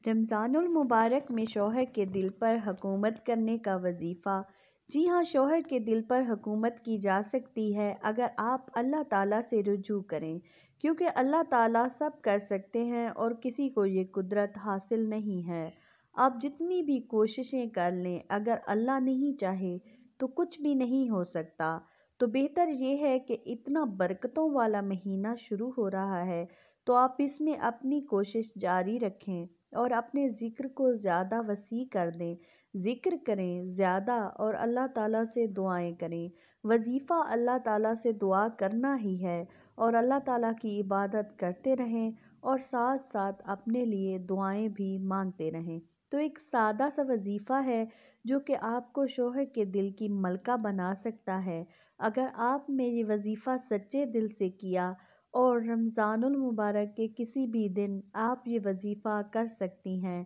رمضان المبارک میں شوہر کے دل پر حکومت کرنے کا وظیفہ۔ جی ہاں، شوہر کے دل پر حکومت کی جا سکتی ہے اگر آپ اللہ تعالیٰ سے رجوع کریں، کیونکہ اللہ تعالیٰ سب کر سکتے ہیں اور کسی کو یہ قدرت حاصل نہیں ہے۔ آپ جتنی بھی کوششیں کر لیں، اگر اللہ نہیں چاہے تو کچھ بھی نہیں ہو سکتا۔ تو بہتر یہ ہے کہ اتنا برکتوں والا مہینہ شروع ہو رہا ہے تو آپ اس میں اپنی کوشش جاری رکھیں اور اپنے ذکر کو زیادہ وسیع کر دیں۔ ذکر کریں زیادہ اور اللہ تعالیٰ سے دعائیں کریں۔ وظیفہ اللہ تعالیٰ سے دعا کرنا ہی ہے اور اللہ تعالیٰ کی عبادت کرتے رہیں اور ساتھ ساتھ اپنے لیے دعائیں بھی مانگتے رہیں۔ تو ایک سادہ سا وظیفہ ہے جو کہ آپ کو شوہر کے دل کی ملکہ بنا سکتا ہے۔ اگر آپ نے یہ وظیفہ سچے دل سے کیا اور رمضان المبارک کے کسی بھی دن آپ یہ وظیفہ کر سکتی ہیں،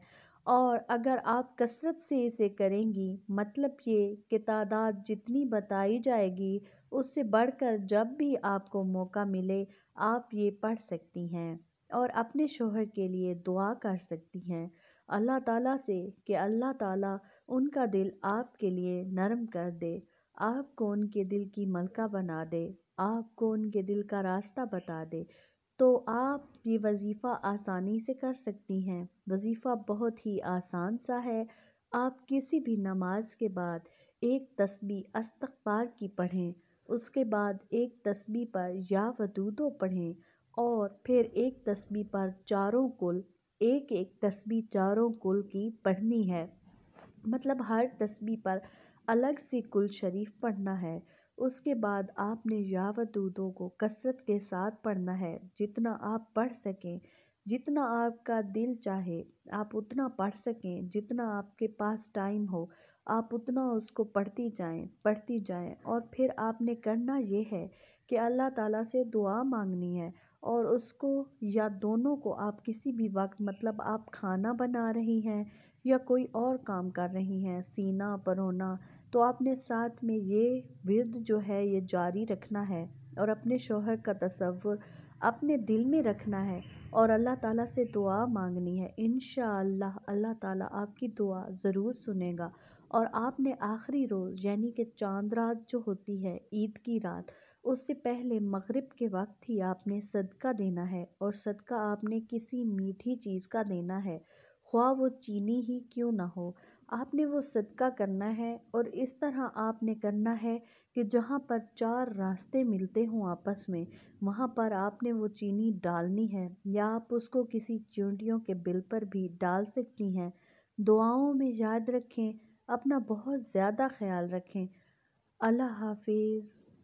اور اگر آپ کثرت سے اسے کریں گی، مطلب یہ کہ تعداد جتنی بتائی جائے گی اس سے بڑھ کر جب بھی آپ کو موقع ملے آپ یہ پڑھ سکتی ہیں اور اپنے شوہر کے لیے دعا کر سکتی ہیں اللہ تعالیٰ سے کہ اللہ تعالیٰ ان کا دل آپ کے لیے نرم کر دے، آپ کو ان کے دل کی ملکہ بنا دے، آپ کو ان کے دل کا راستہ بتا دے۔ تو آپ یہ وظیفہ آسانی سے کر سکتی ہیں۔ وظیفہ بہت ہی آسان سا ہے۔ آپ کسی بھی نماز کے بعد ایک تسبیح استغفار کی پڑھیں، اس کے بعد ایک تسبیح پر یا ودودو پڑھیں اور پھر ایک تسبیح پر چاروں کل، ایک تسبیح چاروں کل کی پڑھنی ہے۔ مطلب ہر تسبیح پر الگ سے کل شریف پڑھنا ہے۔ اس کے بعد آپ نے یا ودودو کو کثرت کے ساتھ پڑھنا ہے، جتنا آپ پڑھ سکیں، جتنا آپ کا دل چاہے آپ اتنا پڑھ سکیں، جتنا آپ کے پاس ٹائم ہو آپ اتنا اس کو پڑھتی جائیں اور پھر آپ نے کرنا یہ ہے کہ اللہ تعالیٰ سے دعا مانگنی ہے اور اس کو یا دونوں کو آپ کسی بھی وقت، مطلب آپ کھانا بنا رہی ہیں یا کوئی اور کام کر رہی ہیں، سینا پرونا، تو آپ نے ساتھ میں یہ ورد جو ہے یہ جاری رکھنا ہے اور اپنے شوہر کا تصور اپنے دل میں رکھنا ہے اور اللہ تعالیٰ سے دعا مانگنی ہے۔ انشاءاللہ اللہ تعالیٰ آپ کی دعا ضرور سنے گا اور آپ نے آخری روز یعنی کہ چاند رات جو ہوتی ہے، عید کی رات، اس سے پہلے مغرب کے وقت ہی آپ نے صدقہ دینا ہے اور صدقہ آپ نے کسی میٹھی چیز کا دینا ہے، خواہ وہ چینی ہی کیوں نہ ہو، آپ نے وہ صدقہ کرنا ہے۔ اور اس طرح آپ نے کرنا ہے کہ جہاں پر 4 راستے ملتے ہوں آپس میں، وہاں پر آپ نے وہ چینی ڈالنی ہے یا آپ اس کو کسی چونٹیوں کے بل پر بھی ڈال سکتی ہیں۔ دعاؤں میں یاد رکھیں، اپنا بہت زیادہ خیال رکھیں۔ اللہ حافظ۔